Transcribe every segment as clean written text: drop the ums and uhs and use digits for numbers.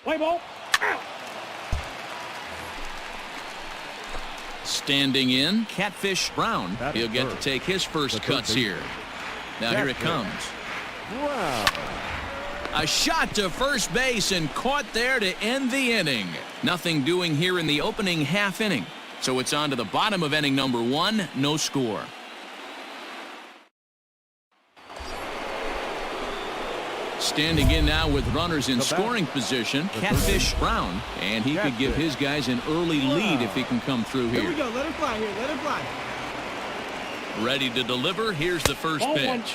Play ball. Standing in, Catfish Brown. He'll get to take his first cuts here. Now here it comes. Wow. A shot to first base and caught there to end the inning. Nothing doing here in the opening half inning. So it's on to the bottom of inning number 1. No score. Standing in now with runners in scoring position, Catfish Brown. And he could give his guys an early lead if he can come through here. Here we go. Let it fly here. Let it fly. Ready to deliver. Here's the first pitch.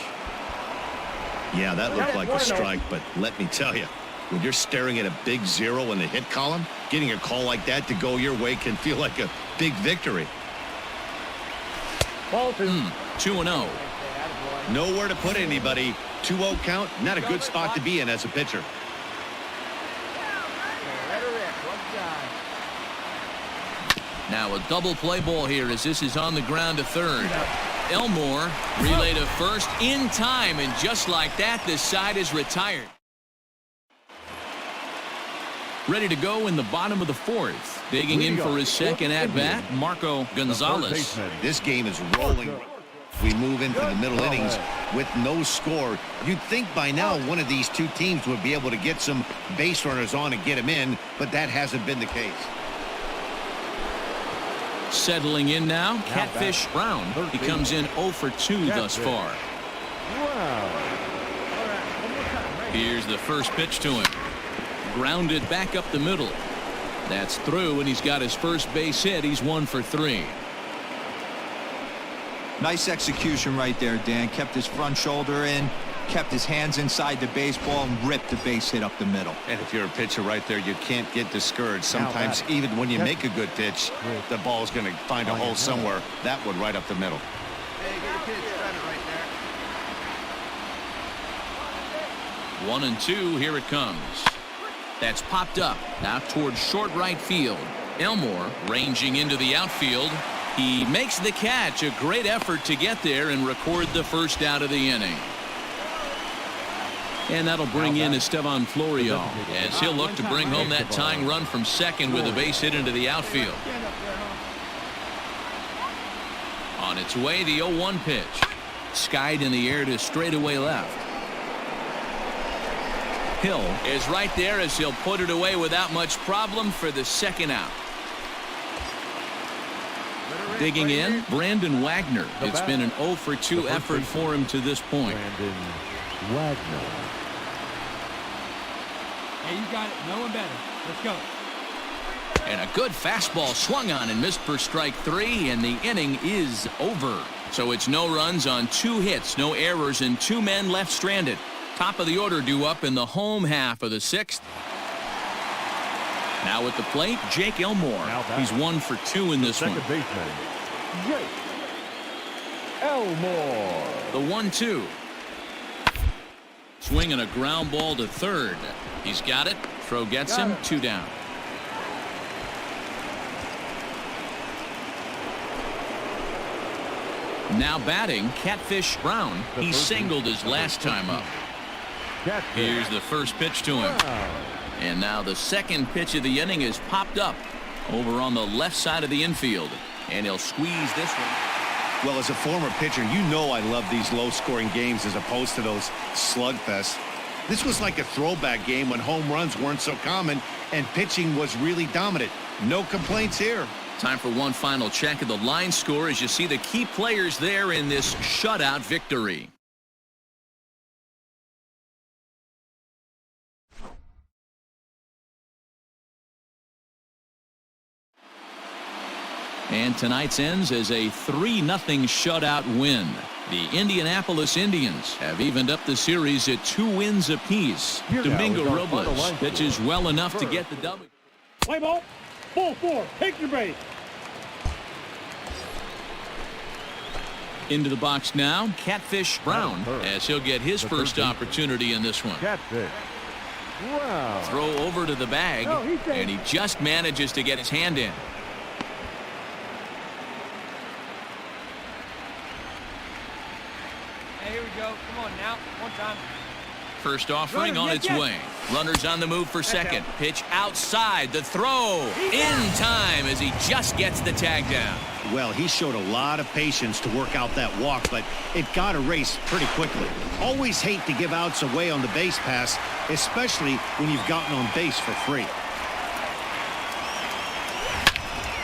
Yeah, that looked like a strike, but let me tell you, when you're staring at a big 0 in the hit column, getting a call like that to go your way can feel like a big victory. 2-0. Nowhere to put anybody. 2-0 count, not a good spot to be in as a pitcher. Now a double play ball here as this is on the ground to third. Elmore relay to first in time, and just like that, this side is retired. Ready to go in the bottom of the 4th. Digging in for his second at-bat, Marco Gonzalez. This game is rolling. We move into the middle innings with no score. You'd think by now one of these two teams would be able to get some base runners on and get them in, but that hasn't been the case. Settling in now, Catfish Brown. He comes in 0 for 2 thus far. Here's the first pitch to him. Grounded back up the middle. That's through, and he's got his first base hit. He's 1 for 3. Nice execution right there, Dan. Kept his front shoulder in, kept his hands inside the baseball, and ripped the base hit up the middle. And if you're a pitcher right there, you can't get discouraged. Sometimes even when you make a good pitch, the ball's going to find a hole somewhere. That one right up the middle. Hey, get a pitch right there. 1 and 2. Here it comes. That's popped up now towards short right field. Elmore ranging into the outfield. He makes the catch. A great effort to get there and record the first out of the inning. And that'll bring in Esteban Florio as he'll look to bring home that tying run from second with a base hit into the outfield. On its way, the 0-1 pitch. Skied in the air to straightaway left. Hill is right there as he'll put it away without much problem for the second out. Digging in, Brandon Wagner. It's been an 0 for 2 effort for him to this point. Brandon Wagner. Hey, you got it. No one better. Let's go. And a good fastball swung on and missed for strike 3, and the inning is over. So it's no runs on 2 hits, no errors, and 2 men left stranded. Top of the order due up in the home half of the 6th. Now at the plate, Jake Elmore. He's 1 for 2 in this one. Second baseman, Jake Elmore. The 1-2. Swinging a ground ball to third. He's got it. Throw gets him. 2 down. Now batting, Catfish Brown. He singled his last time up. Here's the first pitch to him. And now the second pitch of the inning is popped up over on the left side of the infield. And he'll squeeze this one. Well, as a former pitcher, you know I love these low-scoring games as opposed to those slugfests. This was like a throwback game when home runs weren't so common and pitching was really dominant. No complaints here. Time for one final check of the line score as you see the key players there in this shutout victory. And tonight's ends as a 3-0 shutout win. The Indianapolis Indians have evened up the series at 2 wins apiece. Domingo Robles pitches well enough to get the W. Play ball. Ball 4. Take your base. Into the box now, Catfish Brown, as he'll get his first opportunity in this one. Catfish. Wow. Throw over to the bag, and he just manages to get his hand in. Hey, here we go. Come on now. One time. First offering on its way. Runners on the move for second. Pitch outside. The throw in time as he just gets the tag down. Well, he showed a lot of patience to work out that walk, but it got erased pretty quickly. Always hate to give outs away on the base pass, especially when you've gotten on base for free.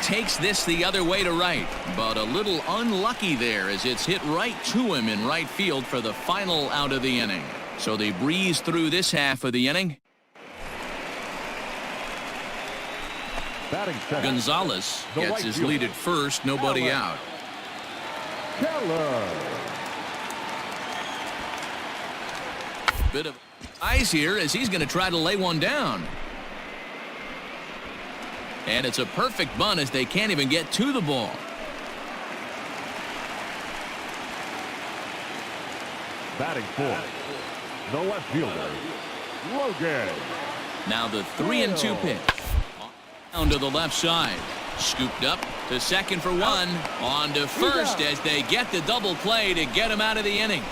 Takes this the other way to right, but a little unlucky there as it's hit right to him in right field for the final out of the inning. So they breeze through this half of the inning. Gonzalez gets his lead at first, nobody out. Bit of eyes here as he's going to try to lay one down. And it's a perfect bunt as they can't even get to the ball. Batting fourth, the left fielder, Logan. Now the 3-2 pitch. Down to the left side. Scooped up to second for one. On to first as they get the double play to get him out of the inning.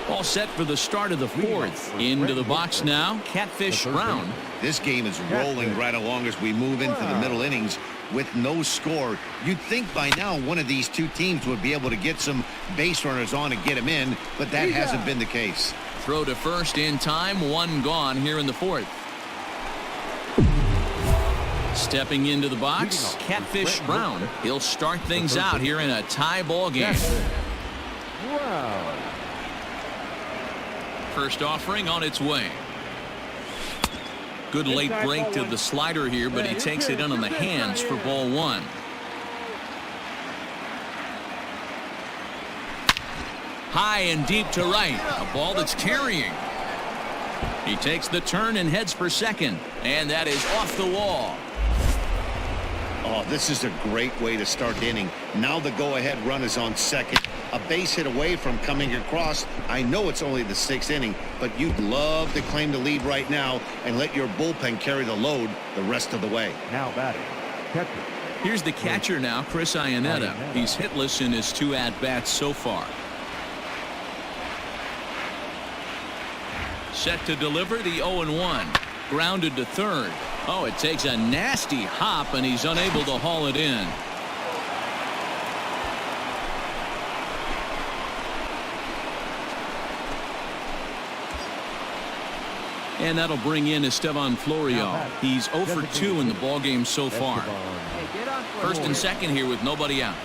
All set for the start of the fourth. Into the box now, Catfish Brown. This game is rolling right along as we move into the middle innings with no score. You'd think by now one of these two teams would be able to get some base runners on and get him in, but that hasn't been the case. Throw to first in time, one gone here in the fourth. Stepping into the box, Catfish Brown. He'll start things out here in a tie ball game. Wow. First offering on its way. Good late break to the slider here, but he takes it in on the hands for ball one. High and deep to right. A ball that's carrying. He takes the turn and heads for second. And that is off the wall. Oh, this is a great way to start the inning. Now the go-ahead run is on second. A base hit away from coming across. I know it's only the sixth inning, but you'd love to claim the lead right now and let your bullpen carry the load the rest of the way. Now batting, catcher. Here's the catcher now, Chris Iannetta. He's hitless in his two at-bats so far. Set to deliver the 0-1. Grounded to third. Oh, it takes a nasty hop, and he's unable to haul it in. And that'll bring in Esteban Florial. He's 0 for 2 in the ballgame so far. First and second here with nobody out.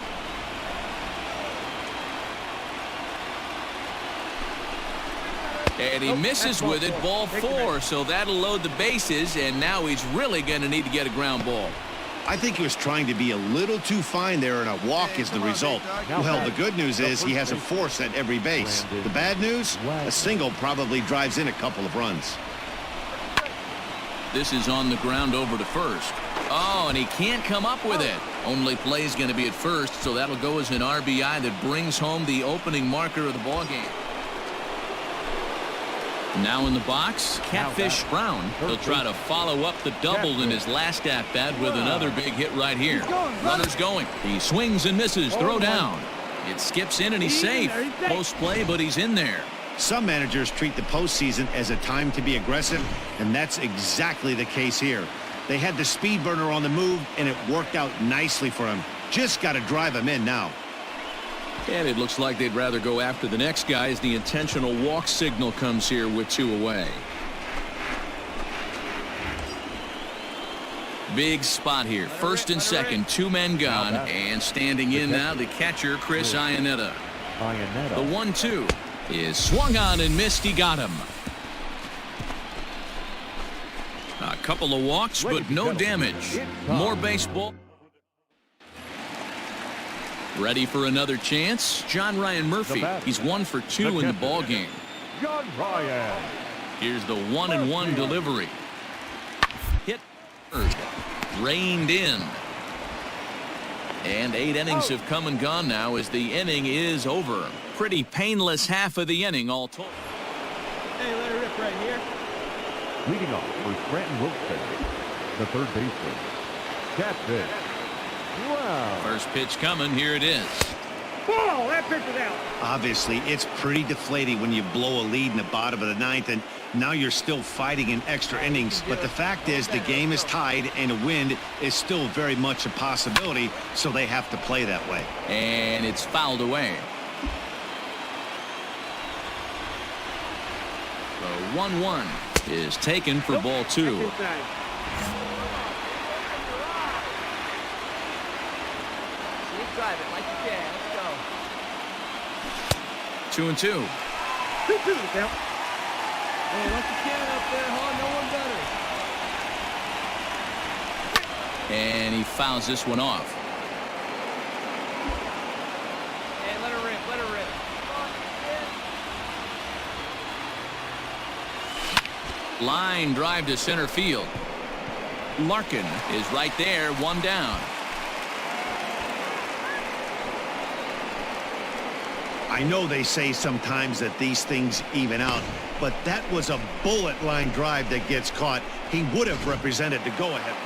And he misses with it, ball four, so that'll load the bases, and now he's really going to need to get a ground ball. I think he was trying to be a little too fine there, and a walk is the result. Well, the good news is he has a force at every base. The bad news, a single probably drives in a couple of runs. This is on the ground over to first. Oh, and he can't come up with it. Only play is going to be at first, so that'll go as an RBI that brings home the opening marker of the ballgame. Now in the box, Catfish Brown. He'll try to follow up the double in his last at-bat with another big hit right here. Runner's going. He swings and misses. Throw down. It skips in and he's safe. Close play, but he's in there. Some managers treat the postseason as a time to be aggressive, and that's exactly the case here. They had the speed burner on the move, and it worked out nicely for him. Just got to drive him in now. And it looks like they'd rather go after the next guy as the intentional walk signal comes here with two away. Big spot here. First and second, two men gone. And standing in now, the catcher, Chris Iannetta. The 1-2 is swung on and missed. He got him. A couple of walks, but no damage. More baseball. Ready for another chance? John Ryan Murphy. He's 1 for 2 in the ball game. John Ryan. Here's the 1-1 delivery. Hit third. Reined in. And 8 innings have come and gone now as the inning is over. Pretty painless half of the inning all told. Hey, let her rip right here. Leading off for Scranton Wilkes, the third baseman, Catfish. Wow. First pitch coming. Here it is. Ball, that pitch is out. Obviously, it's pretty deflating when you blow a lead in the bottom of the ninth, and now you're still fighting in extra innings. But the fact is the game is tied, and a win is still very much a possibility, so they have to play that way. And it's fouled away. The 1-1 is taken for ball 2. Extra time. Drive it like you can. Let's go. 2-2. 2-2 to count. Hey, like you can up there, huh? No one better. And he fouls this one off. Hey, let her rip. Let her rip. Line drive to center field. Larkin is right there, one down. I know they say sometimes that these things even out, but that was a bullet line drive that gets caught. He would have represented the go-ahead.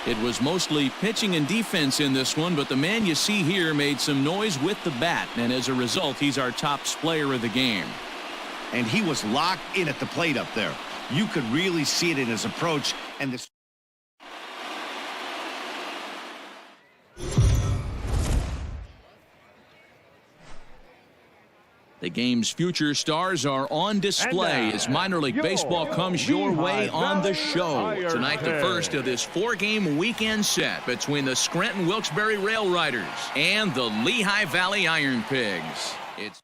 It was mostly pitching and defense in this one, but the man you see here made some noise with the bat, and as a result, he's our top player of the game. And he was locked in at the plate up there. You could really see it in his approach, and this. The game's future stars are on display as minor league baseball comes your way on the show. Tonight, the first of this 4-game weekend set between the Scranton Wilkes-Barre Rail Riders and the Lehigh Valley Iron Pigs. It's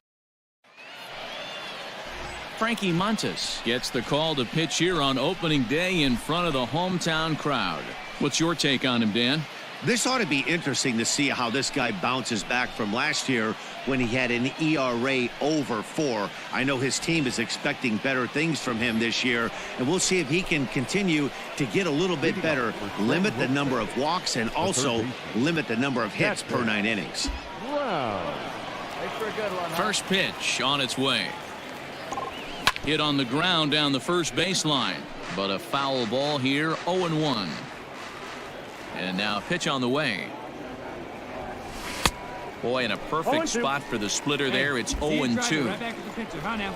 Frankie Montes gets the call to pitch here on opening day in front of the hometown crowd. What's your take on him, Dan? This ought to be interesting to see how this guy bounces back from last year when he had an ERA over 4. I know his team is expecting better things from him this year, and we'll see if he can continue to get a little bit better, limit the number of walks, and also limit the number of hits per 9 innings. Wow. Thanks for a good one, huh? First pitch on its way. Hit on the ground down the first baseline, but a foul ball here, 0-1. And now a pitch on the way. Boy, in a perfect spot for the splitter there. It's 0-2. Right back at the pitcher, huh, now?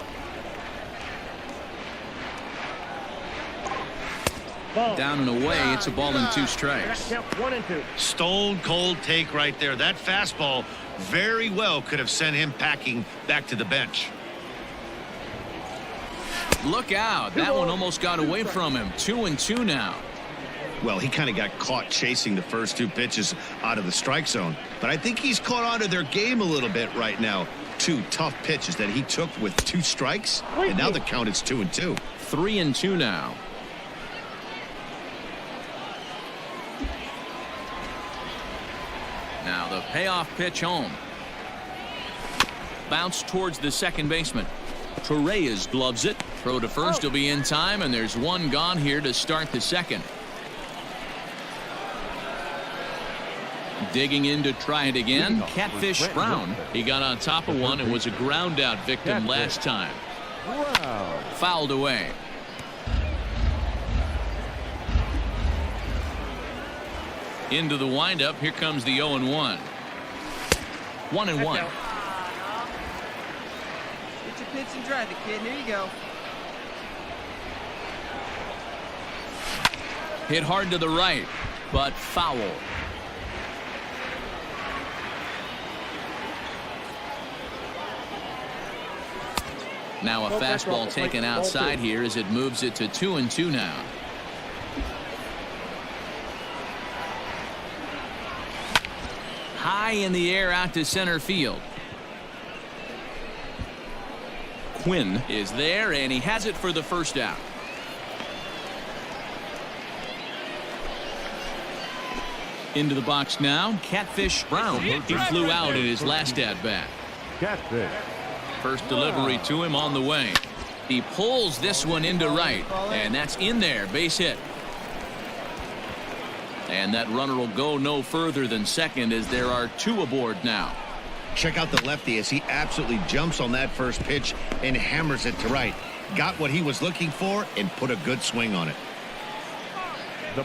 Ball. Down and away. It's a ball and 2 strikes. Count 1 and 2. Stone cold take right there. That fastball very well could have sent him packing back to the bench. Look out. That one almost got away from him. 2-2 now. Well, he kind of got caught chasing the first 2 pitches out of the strike zone. But I think he's caught on to their game a little bit right now. 2 tough pitches that he took with 2 strikes. And now the count is 2-2. 3-2 now. Now the payoff pitch home. Bounce towards the second baseman. Torreyes gloves it. Throw to first will be in time, and there's one gone here to start the second. Digging in to try it again. Catfish Brown. He got on top of one and was a ground out victim last time. Wow. Fouled away. Into the windup. Here comes the 0-1. 1-1. Get your pitch and drive it, kid. Here you go. Hit hard to the right, but foul. Now a fastball taken outside here as it moves it to 2-2 now. High in the air out to center field. Quinn is there, and he has it for the first out. Into the box now, Catfish Brown. He flew out in his last at-bat. Catfish. First delivery to him on the way. He pulls this one into right, and that's in there, base hit. And that runner will go no further than second as there are 2 aboard now. Check out the lefty as he absolutely jumps on that first pitch and hammers it to right. got what he was looking for, and put a good swing on it.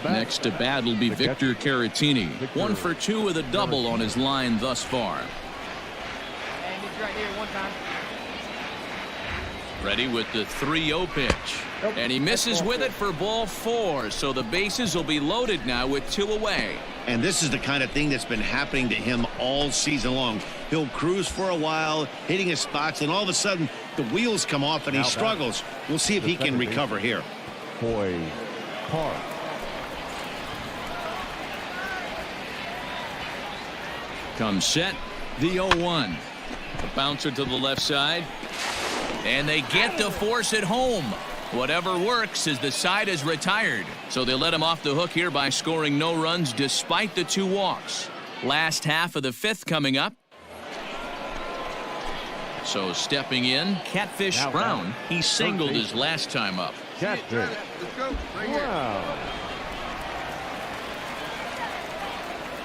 Next to bat will be Victor Caratini. 1 for 2 with a double on his line thus far. And it's right here one time. Ready with the 3-0 pitch. And he misses with it for ball 4. So the bases will be loaded now with 2 away. And this is the kind of thing that's been happening to him all season long. He'll cruise for a while, hitting his spots, and all of a sudden the wheels come off and he struggles. We'll see if he can recover here. Boy, Park. Comes set, the 0-1. The bouncer to the left side. And they get to force it home. Whatever works as the side is retired. So they let him off the hook here by scoring no runs despite the 2 walks. Last half of the 5th coming up. So stepping in, Catfish Brown. He singled his last time up. Catfish. Let's go. Right here. Wow.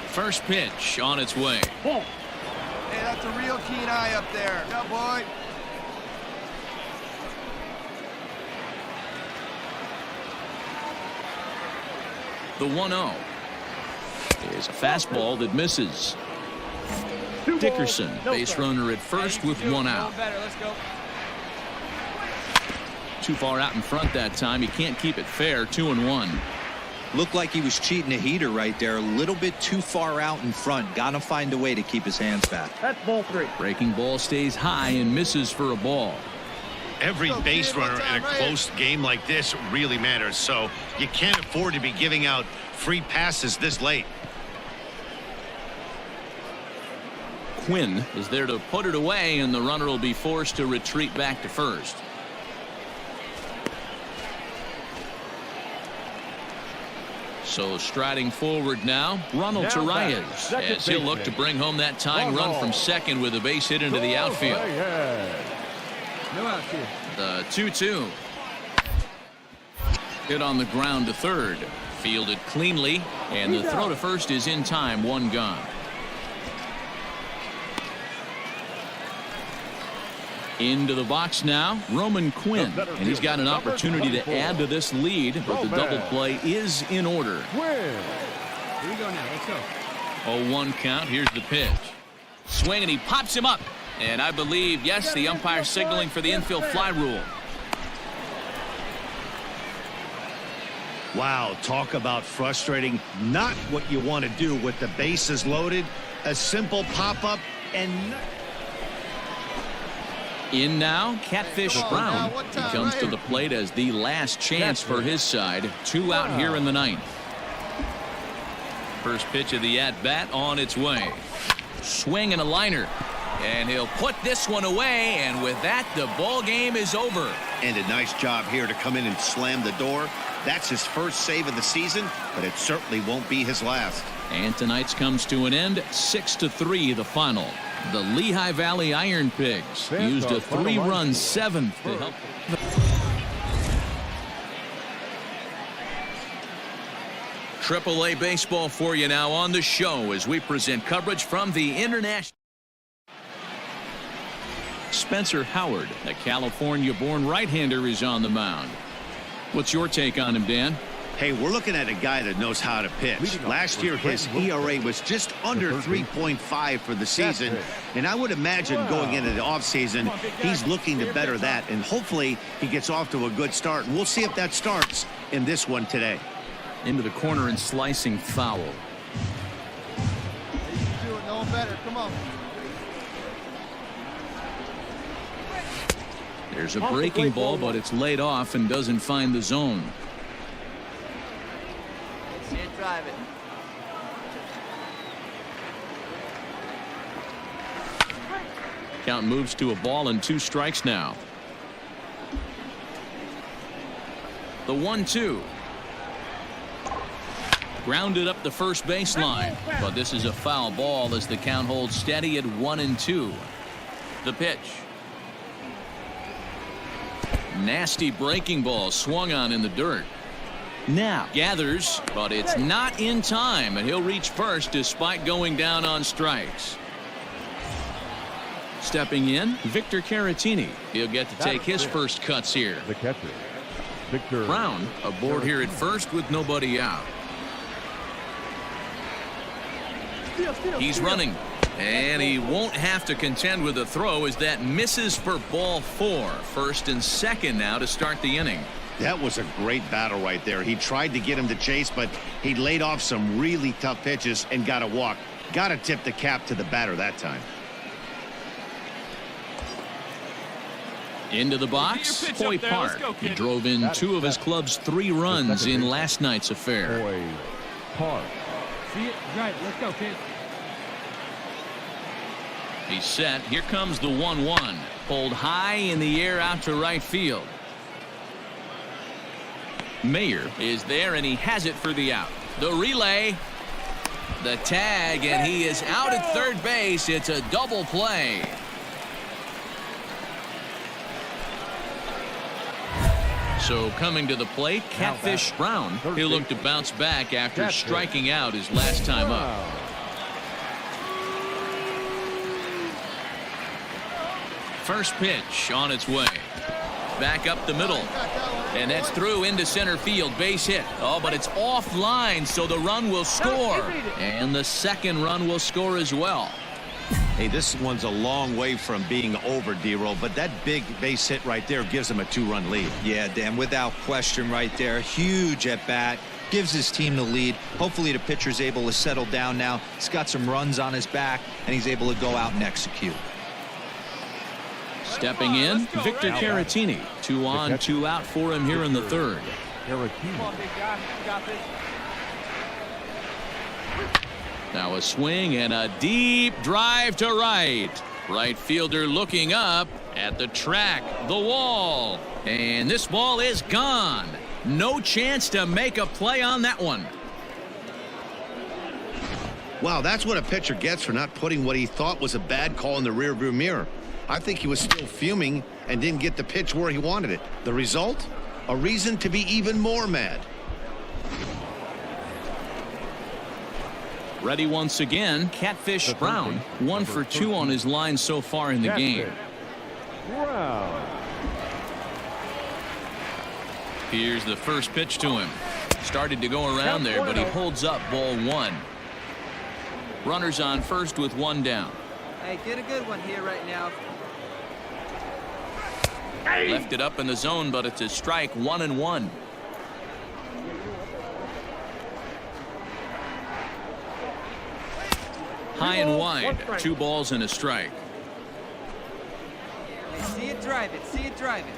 First pitch on its way. Hey, that's a real keen eye up there. Yeah, boy. The 1-0 is a fastball that misses. Dickerson, base runner at first with 1 out. Better. Let's go. Too far out in front that time. He can't keep it fair. 2-1. Looked like he was cheating a heater right there. A little bit too far out in front. Got to find a way to keep his hands back. That's ball 3. Breaking ball stays high and misses for a ball. Every base runner in a close game like this really matters, so you can't afford to be giving out free passes this late. Quinn is there to put it away, and the runner will be forced to retreat back to first. So striding forward now, Ronald Torreyes, as he'll look to bring home that tying run from second with a base hit into the outfield. No outs here. The 2-2. Hit on the ground to third. Fielded cleanly, and the throw to first is in time. 1 gone. Into the box now, Roman Quinn, and he's got an opportunity to add to this lead, but the double play is in order. Here we go now. Let's go. 0-1 count. Here's the pitch. Swing, and he pops him up. And I believe, yes, the umpire signaling for the infield fly rule. Wow, talk about frustrating. Not what you want to do with the bases loaded. A simple pop-up and... In now, Catfish Brown. He comes to the plate as the last chance for his side. 2 out here in the 9th. First pitch of the at-bat on its way. Swing and a liner. And he'll put this one away, and with that, the ball game is over. And a nice job here to come in and slam the door. That's his first save of the season, but it certainly won't be his last. And tonight's comes to an end, 6-3 the final. The Lehigh Valley Iron Pigs used a 3-run 7th to help. AAA baseball for you now on the show as we present coverage from the international. Spencer Howard, a California-born right-hander, is on the mound. What's your take on him, Dan? Hey, we're looking at a guy that knows how to pitch. Last year, his ERA was just under 3.5 for the season. And I would imagine going into the offseason, he's looking to better that. And hopefully he gets off to a good start. And we'll see if that starts in this one today. Into the corner and slicing foul. You can do it. No one better. Come on. There's a breaking ball, but it's laid off and doesn't find the zone. Can't drive it. Count moves to a ball and 2 strikes now. The 1-2. Grounded up the first baseline, but this is a foul ball as the count holds steady at 1-2. The pitch. Nasty breaking ball swung on in the dirt. Now gathers, but it's not in time, and he'll reach first despite going down on strikes. Stepping in, Victor Caratini. He'll get to take his first cuts here. The catcher, Victor Brown aboard here at first with nobody out. He's running, and he won't have to contend with a throw as that misses for ball 4. First and second now to start the inning. That was a great battle right there. He tried to get him to chase, but he laid off some really tough pitches and got a walk. Got to tip the cap to the batter that time. Into the box, Hoy Park. He drove in 2 of his club's 3 runs in last night's affair. Hoy Park. See it? Right. Let's go, kid. He's set. Here comes the 1-1. Pulled high in the air out to right field. Mayer is there, and he has it for the out. The relay. The tag, and he is out at third base. It's a double play. So coming to the plate, Catfish Brown. He'll look to bounce back after striking out his last time up. First pitch on its way. Back up the middle. And that's through into center field. Base hit. Oh, but it's offline, so the run will score. And the second run will score as well. Hey, this one's a long way from being over, D-Roll, but that big base hit right there gives him a 2-run lead. Yeah, Dan, without question right there. Huge at bat. Gives his team the lead. Hopefully the pitcher's able to settle down now. He's got some runs on his back, and he's able to go out and execute. Stepping in, Victor Caratini. 2 on, 2 out for him here in the third. Now a swing and a deep drive to right. Right fielder looking up at the track, the wall. And this ball is gone. No chance to make a play on that one. Wow, that's what a pitcher gets for not putting what he thought was a bad call in the rearview mirror. I think he was still fuming and didn't get the pitch where he wanted it. The result? A reason to be even more mad. Ready once again, Catfish Brown. 1 for 2 on his line so far in the game. Wow. Here's the first pitch to him. Started to go around there, but he holds up ball 1. Runners on first with 1 down. Hey, get a good one here right now. Left it up in the zone, but it's a strike. 1-1. High and wide. 2 balls and a strike. See it drive it. See it drive it.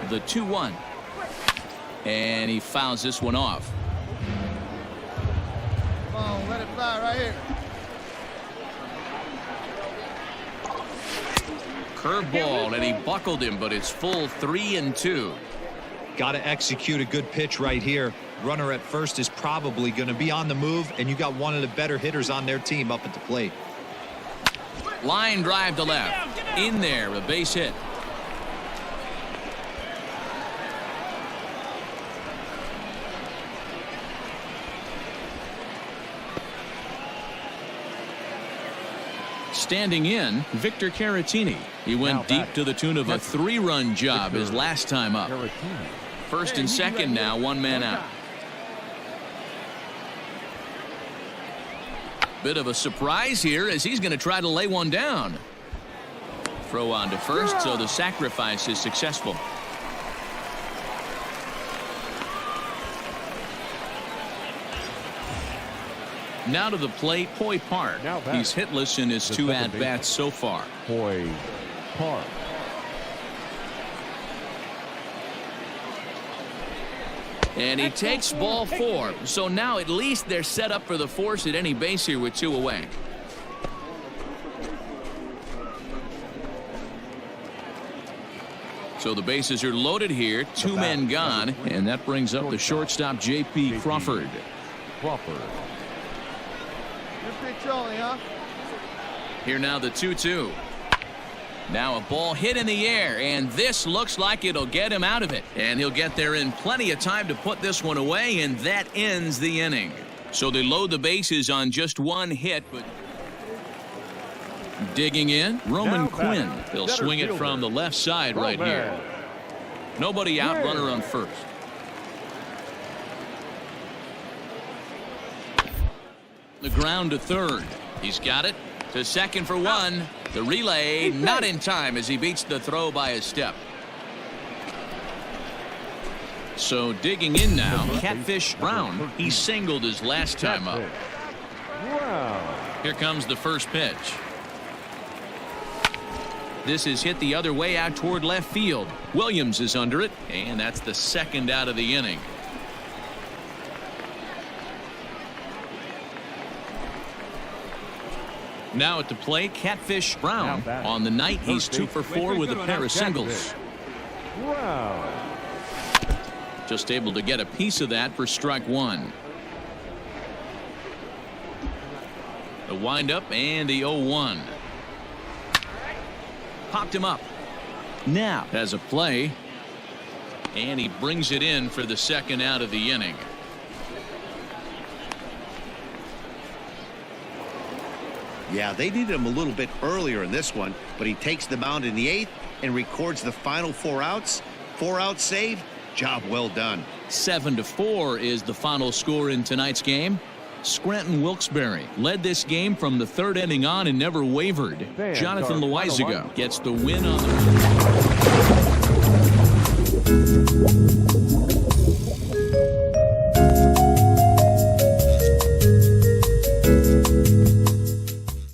The 2-1. And he fouls this one off. Come on, let it fly right here. Curveball, and he buckled him, but it's full 3-2. Got to execute a good pitch right here. Runner at first is probably going to be on the move, and you got one of the better hitters on their team up at the plate. Line drive to left. In there, a base hit. Standing in, Victor Caratini. He went deep to the tune of a 3-run job his last time up. First and second now, 1 man out. Bit of a surprise here as he's going to try to lay one down. Throw on to first, so the sacrifice is successful. Now to the plate, Hoy Park. He's hitless in his 2 at-bats so far. Hoy Park. And he takes ball 4. So now at least they're set up for the force at any base here with 2 away. So the bases are loaded here. 2 men gone. And that brings up the shortstop, J.P. Crawford. Only, huh? Here now the 2-2. Now a ball hit in the air, and this looks like it'll get him out of it. And he'll get there in plenty of time to put this one away, and that ends the inning. So they load the bases on just one hit, but digging in, Roman Quinn. He'll swing it from the left side right here. Nobody out, runner on first. The ground to third. He's got it to second for one. The relay not in time as he beats the throw by a step. So digging in now, Catfish Brown. He singled his last time up. Here comes the first pitch. This is hit the other way out toward left field. Williams is under it, and that's the second out of the inning. Now at the plate, Catfish Brown. On the night, he's 2 for 4 with a pair of singles. Just able to get a piece of that for strike one. The windup and the 0-1. Popped him up. Now has a play. And he brings it in for the second out of the inning. Yeah, they needed him a little bit earlier in this one, but he takes the mound in the 8th and records the final 4 outs. 4 out save. Job well done. 7-4 is the final score in tonight's game. Scranton Wilkes-Barre led this game from the 3rd inning on and never wavered. Jonathan Loizaga gets the win on the